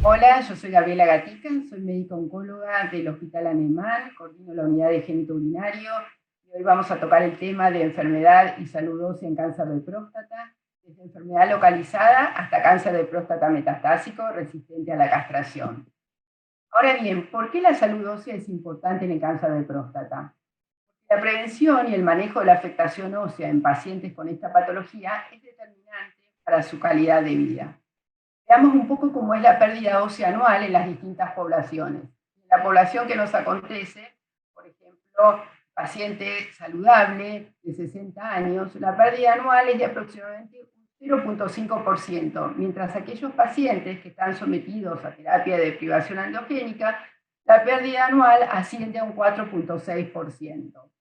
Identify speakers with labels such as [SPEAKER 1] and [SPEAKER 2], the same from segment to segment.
[SPEAKER 1] Hola, yo soy Gabriela Gatica, soy médica oncóloga del Hospital Anemán, coordino la unidad de génito urinario y hoy vamos a tocar el tema de enfermedad y salud ósea en cáncer de próstata, desde enfermedad localizada hasta cáncer de próstata metastásico resistente a la castración. Ahora bien, ¿por qué la salud ósea es importante en el cáncer de próstata? La prevención y el manejo de la afectación ósea en pacientes con esta patología es determinante para su calidad de vida. Veamos un poco cómo es la pérdida ósea anual en las distintas poblaciones. En la población que nos acontece, por ejemplo, paciente saludable de 60 años, la pérdida anual es de aproximadamente un 0,5%, mientras aquellos pacientes que están sometidos a terapia de privación endogénica, la pérdida anual asciende a un 4,6%.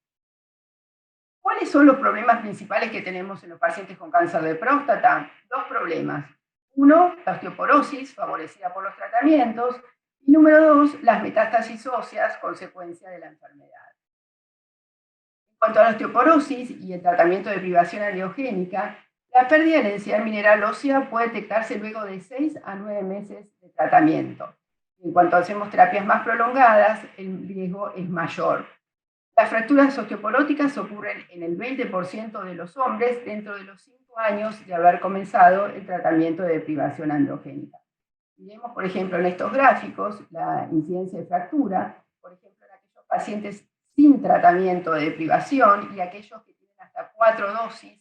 [SPEAKER 1] ¿Cuáles son los problemas principales que tenemos en los pacientes con cáncer de próstata? Dos problemas. Uno, la osteoporosis, favorecida por los tratamientos. Y número dos, las metástasis óseas, consecuencia de la enfermedad. En cuanto a la osteoporosis y el tratamiento de privación endogénica, la pérdida de densidad mineral ósea puede detectarse luego de 6 a 9 meses de tratamiento. En cuanto hacemos terapias más prolongadas, el riesgo es mayor. Las fracturas osteoporóticas ocurren en el 20% de los hombres dentro de los 5 años de haber comenzado el tratamiento de privación androgénica. Miremos, por ejemplo, en estos gráficos la incidencia de fractura, por ejemplo, en aquellos pacientes sin tratamiento de privación y aquellos que tienen hasta 4 dosis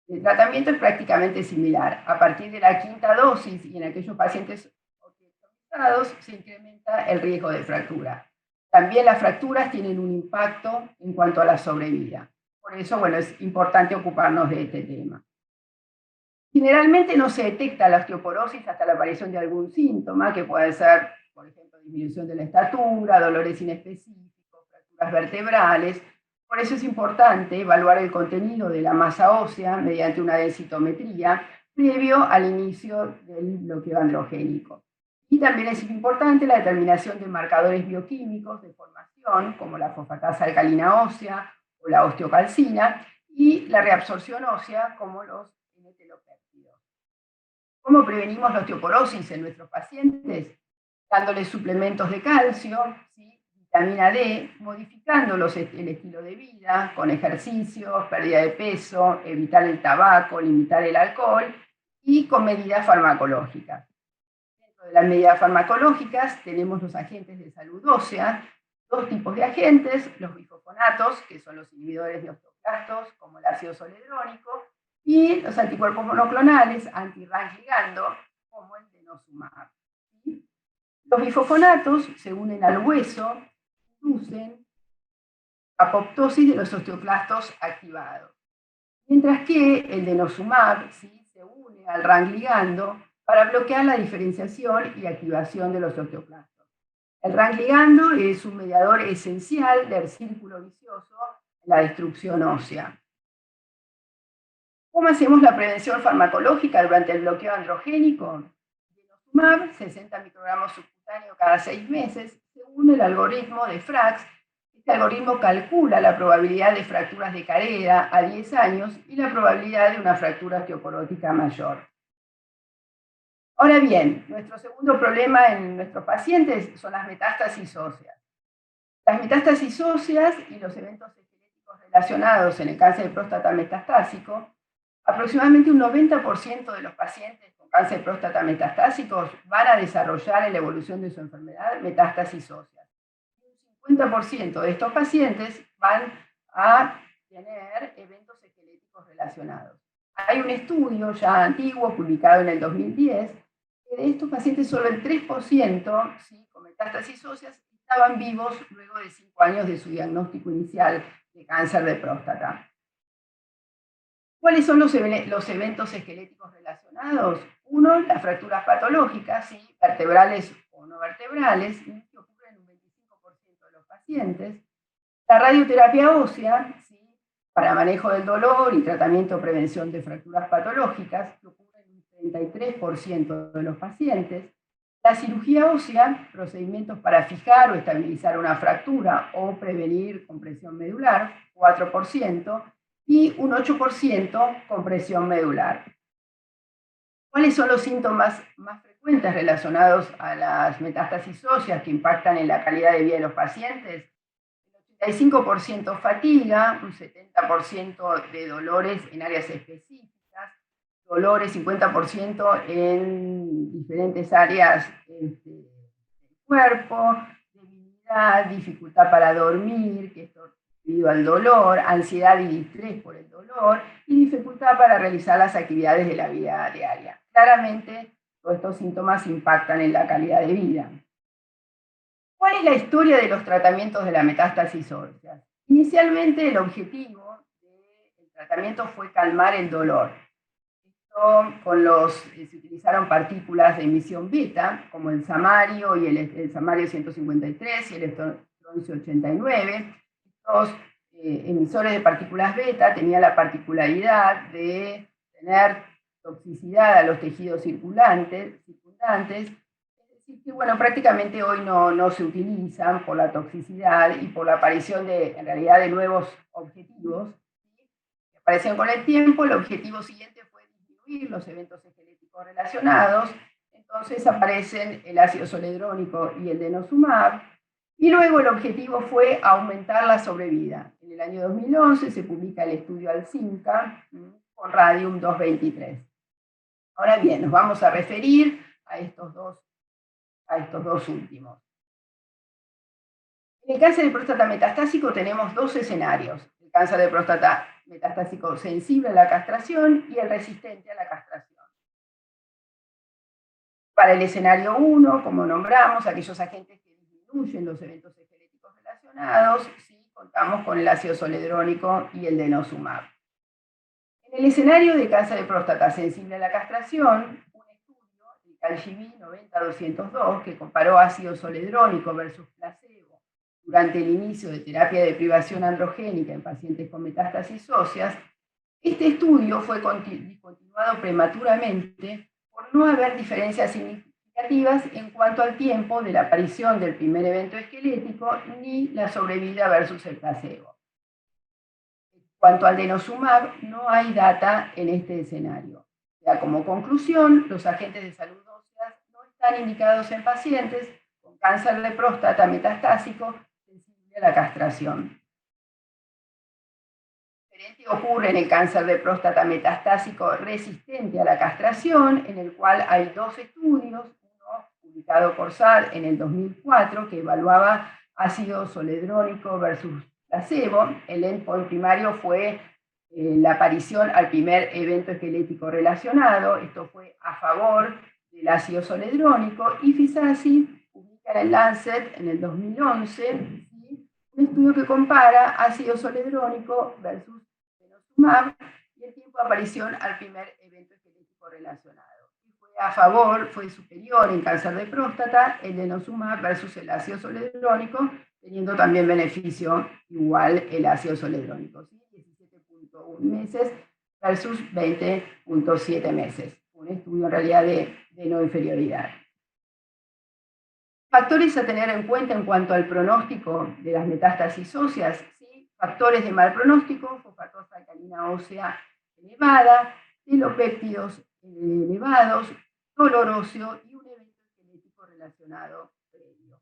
[SPEAKER 1] de tratamiento es prácticamente similar. A partir de la quinta dosis y en aquellos pacientes hospitalizados se incrementa el riesgo de fractura. También las fracturas tienen un impacto en cuanto a la sobrevida. Por eso, bueno, es importante ocuparnos de este tema. Generalmente no se detecta la osteoporosis hasta la aparición de algún síntoma, que puede ser, por ejemplo, disminución de la estatura, dolores inespecíficos, fracturas vertebrales. Por eso es importante evaluar el contenido de la masa ósea mediante una densitometría previo al inicio del bloqueo androgénico. Y también es importante la determinación de marcadores bioquímicos de formación, como la fosfatasa alcalina ósea o la osteocalcina, y la reabsorción ósea, como los NT-lopéptidos. ¿Cómo prevenimos la osteoporosis en nuestros pacientes? Dándoles suplementos de calcio, ¿sí? Vitamina D, modificando el estilo de vida, con ejercicios, pérdida de peso, evitar el tabaco, limitar el alcohol y con medidas farmacológicas. Dentro de las medidas farmacológicas tenemos los agentes de salud ósea, dos tipos de agentes, los bifoconatos, que son los inhibidores de osteoclastos, como el ácido zoledrónico, y los anticuerpos monoclonales anti-RAS ligando, como el denosumab. Los bifoconatos se unen al hueso, inducen apoptosis de los osteoclastos activados. Mientras que el denosumab, ¿sí?, se une al RAS ligando para bloquear la diferenciación y activación de los osteoclastos. El RAS ligando es un mediador esencial del círculo vicioso en la destrucción ósea. ¿Cómo hacemos la prevención farmacológica durante el bloqueo androgénico? Denosumab, 60 microgramos subcutáneos cada 6 meses, según el algoritmo de Frax. Este algoritmo calcula la probabilidad de fracturas de cadera a 10 años y la probabilidad de una fractura osteoporótica mayor. Ahora bien, nuestro segundo problema en nuestros pacientes son las metástasis óseas. Las metástasis óseas y los eventos esqueléticos relacionados en el cáncer de próstata metastásico, aproximadamente un 90% de los pacientes con cáncer de próstata metastásicos van a desarrollar en la evolución de su enfermedad metástasis óseas. Un 50% de estos pacientes van a tener eventos esqueléticos relacionados. Hay un estudio ya antiguo, publicado en el 2010, que de estos pacientes solo el 3%, ¿sí?, con metástasis óseas estaban vivos luego de 5 años de su diagnóstico inicial de cáncer de próstata. ¿Cuáles son los eventos esqueléticos relacionados? Uno, las fracturas patológicas, ¿sí?, vertebrales o no vertebrales, que ocurren en un 25% de los pacientes. La radioterapia ósea, ¿sí?, para manejo del dolor y tratamiento o prevención de fracturas patológicas, que ocurre en un 33% de los pacientes. La cirugía ósea, procedimientos para fijar o estabilizar una fractura o prevenir compresión medular, 4%, y un 8% compresión medular. ¿Cuáles son los síntomas más frecuentes frecuentes relacionados a las metástasis óseas que impactan en la calidad de vida de los pacientes, el 85% fatiga, un 70% de dolores en áreas específicas, dolores 50% en diferentes áreas del cuerpo, debilidad, dificultad para dormir, que esto debido al dolor, ansiedad y estrés por el dolor, y dificultad para realizar las actividades de la vida diaria. Claramente, todos estos síntomas impactan en la calidad de vida. ¿Cuál es la historia de los tratamientos de la metástasis ósea? Inicialmente, el objetivo del tratamiento fue calmar el dolor. Se utilizaron partículas de emisión beta, como el samario y el samario 153 y el estroncio 89. Estos emisores de partículas beta tenían la particularidad de tener toxicidad a los tejidos circundantes, que bueno, prácticamente hoy no se utilizan por la toxicidad y por la aparición en realidad de nuevos objetivos que aparecen con el tiempo. El objetivo siguiente fue disminuir los eventos esqueléticos relacionados. Entonces aparecen el ácido zoledrónico y el denosumab, y luego el objetivo fue aumentar la sobrevida. En el año 2011 se publica el estudio ALCINCA con radium 223. Ahora bien, nos vamos a referir a estos dos últimos. En el cáncer de próstata metastásico tenemos dos escenarios: el cáncer de próstata metastásico sensible a la castración y el resistente a la castración. Para el escenario 1, como nombramos, aquellos agentes que disminuyen los eventos esqueléticos relacionados, sí contamos con el ácido zoledrónico y el denosumab. En el escenario de cáncer de próstata sensible a la castración, CALGB 90-202, que comparó ácido zoledrónico versus placebo durante el inicio de terapia de privación androgénica en pacientes con metástasis óseas, este estudio fue discontinuado prematuramente por no haber diferencias significativas en cuanto al tiempo de la aparición del primer evento esquelético ni la sobrevida versus el placebo. En cuanto al denosumab, no hay data en este escenario. O sea, como conclusión, los agentes de salud ósea no están indicados en pacientes con cáncer de próstata metastásico sensible a la castración. Diferente ocurre en el cáncer de próstata metastásico resistente a la castración, en el cual hay dos estudios, uno publicado por SAD en el 2004, que evaluaba ácido zoledrónico versus placebo. El endpoint primario fue la aparición al primer evento esquelético relacionado. Esto fue a favor del ácido zoledrónico, y Fisasi publica en el Lancet en el 2011 un estudio que compara ácido zoledrónico versus denosumab y el tiempo de aparición al primer evento esquelético relacionado. Y fue a favor, fue superior en cáncer de próstata el denosumab versus el ácido zoledrónico, teniendo también beneficio igual el ácido zoledrónico, ¿sí? 17.1 meses versus 20.7 meses. Un estudio en realidad de no inferioridad. Factores a tener en cuenta en cuanto al pronóstico de las metástasis óseas, ¿sí? Factores de mal pronóstico: fosfatosa alcalina ósea elevada, telopéptidos elevados, dolor óseo y un evento esquelético relacionado previo.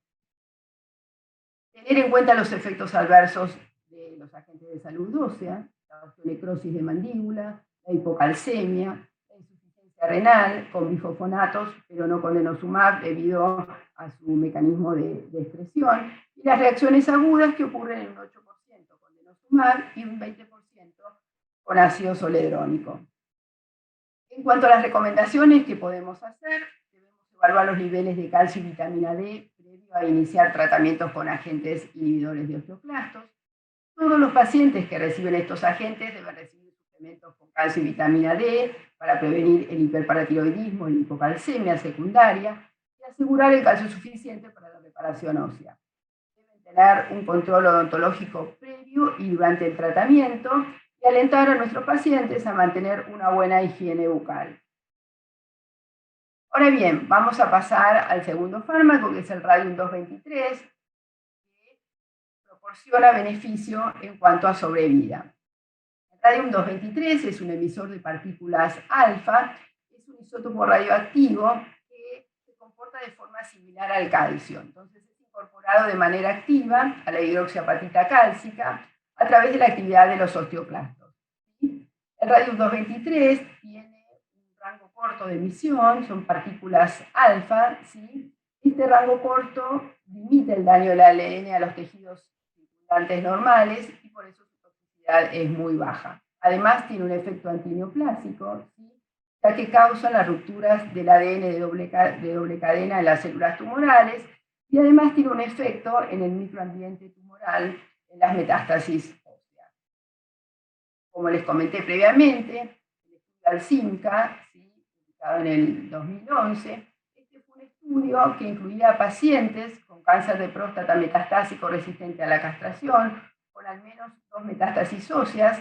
[SPEAKER 1] Tener en cuenta los efectos adversos de los agentes de salud ósea: la osteonecrosis de mandíbula, la hipocalcemia, la insuficiencia renal con bifosfonatos, pero no con denosumab debido a su mecanismo de expresión, y las reacciones agudas que ocurren en un 8% con denosumab y un 20% con ácido zoledrónico. En cuanto a las recomendaciones que podemos hacer, debemos evaluar los niveles de calcio y vitamina D previo a iniciar tratamientos con agentes inhibidores de osteoclastos. Todos los pacientes que reciben estos agentes deben recibir suplementos con calcio y vitamina D para prevenir el hiperparatiroidismo y la hipocalcemia secundaria y asegurar el calcio suficiente para la reparación ósea. Deben tener un control odontológico previo y durante el tratamiento y alentar a nuestros pacientes a mantener una buena higiene bucal. Ahora bien, vamos a pasar al segundo fármaco, que es el radium 223, que proporciona beneficio en cuanto a sobrevida. El radium 223 es un emisor de partículas alfa, es un isótopo radioactivo que comporta de forma similar al calcio. Entonces es incorporado de manera activa a la hidroxiapatita cálcica a través de la actividad de los osteoclastos. ¿Sí? El radium 223 tiene un rango corto de emisión, son partículas alfa, ¿sí? Este rango corto limita el daño del ADN a los tejidos circundantes normales y por eso su toxicidad es muy baja. Además tiene un efecto antineoplásico, ¿sí? Ya que causa las rupturas del ADN de doble cadena en las células tumorales y además tiene un efecto en el microambiente tumoral en las metástasis óseas. Como les comenté previamente, el estudio ALSIMCA, ¿sí? Publicado en el 2011, este fue un estudio que incluía pacientes con cáncer de próstata metastásico resistente a la castración, con al menos 2 metástasis óseas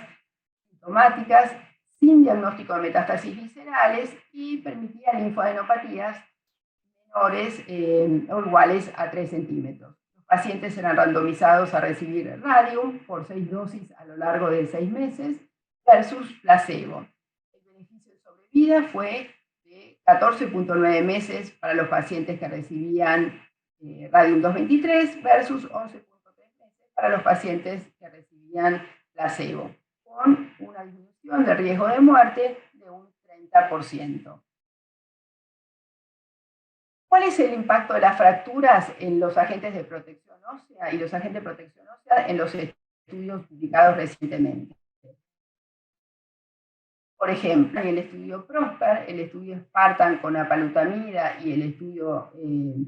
[SPEAKER 1] sintomáticas, sin diagnóstico de metástasis viscerales y permitía linfadenopatías menores o iguales a 3 centímetros. Los pacientes eran randomizados a recibir radium por 6 dosis a lo largo de 6 meses versus placebo. El beneficio de sobrevida fue de 14.9 meses para los pacientes que recibían radium 223 versus 11.3 meses para los pacientes que recibían placebo, con una disminución de riesgo de muerte de un 30%. ¿Cuál es el impacto de las fracturas en los agentes de protección ósea y los agentes de protección ósea en los estudios publicados recientemente? Por ejemplo, en el estudio PROSPER, el estudio Spartan con apalutamida y el estudio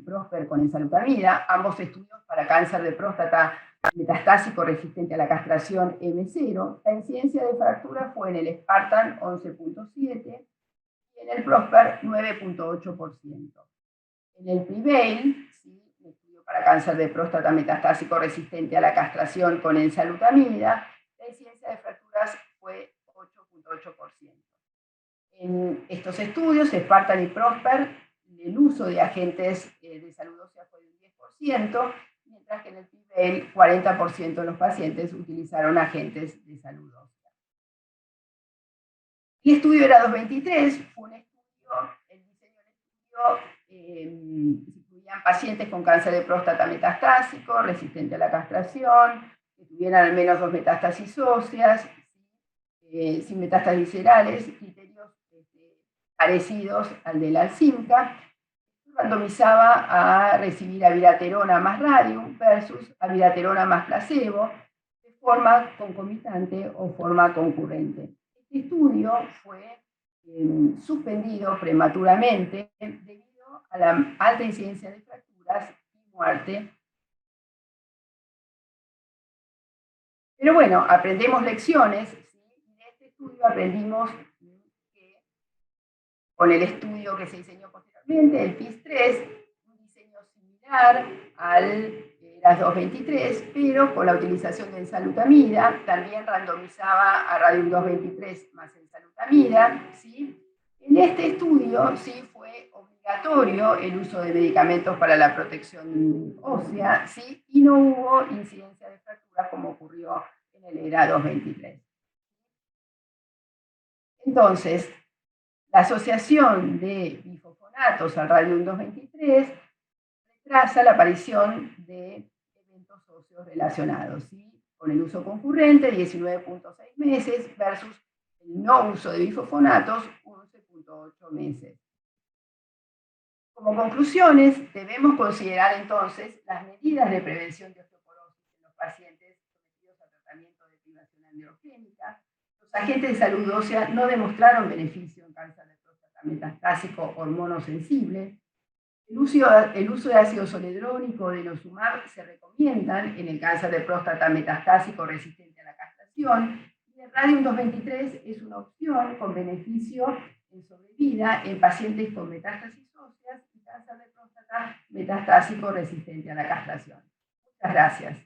[SPEAKER 1] PROSPER con enzalutamida, ambos estudios para cáncer de próstata metastásico resistente a la castración M0, la incidencia de fractura fue en el Spartan 11.7 y en el PROSPER 9.8%. En el PREVAIL, ¿sí? Un estudio para cáncer de próstata metastásico resistente a la castración con enzalutamida, la incidencia de fracturas fue 8.8%. En estos estudios, Spartan y PROSPER, el uso de agentes de salud ósea fue de un 10%, mientras que en el PREVAIL 40% de los pacientes utilizaron agentes de salud ósea. El estudio era 223, fue un estudio, el diseño del estudio incluían pacientes con cáncer de próstata metastásico, resistente a la castración, que tuvieran al menos 2 metástasis óseas, sin metástasis viscerales, criterios parecidos al del ALSIMCA. Randomizaba a recibir abiraterona más radium versus abiraterona más placebo, de forma concomitante o forma concurrente. Este estudio fue suspendido prematuramente debido a la alta incidencia de fracturas y muerte. Pero bueno, aprendemos lecciones, ¿sí? Y de este estudio aprendimos que con el estudio que se diseñó posteriormente, el PIS-3, un diseño similar al las 223, pero con la utilización de enzalutamida, también randomizaba a radium 223 más enzalutamida, ¿sí? En este estudio sí fue obligatorio el uso de medicamentos para la protección ósea, ¿sí? Y no hubo incidencia de fracturas como ocurrió en el ERA 223. Entonces, la asociación de bifosfonatos al radium 223 retrasa la aparición de eventos óseos relacionados, ¿sí? Con el uso concurrente, 19.6 meses, versus el no uso de bifosfonatos, 11.8 meses. Como conclusiones, debemos considerar entonces las medidas de prevención de osteoporosis en los pacientes sometidos a tratamiento de privación androgénica. Los agentes de salud ósea no demostraron beneficio en cáncer de próstata metastásico hormonosensible. El uso de ácido zoledrónico o denosumab se recomiendan en el cáncer de próstata metastásico resistente a la castración, y el radium 223 es una opción con beneficio en sobrevida en pacientes con metástasis óseas y cáncer de próstata metastásico resistente a la castración. Muchas gracias.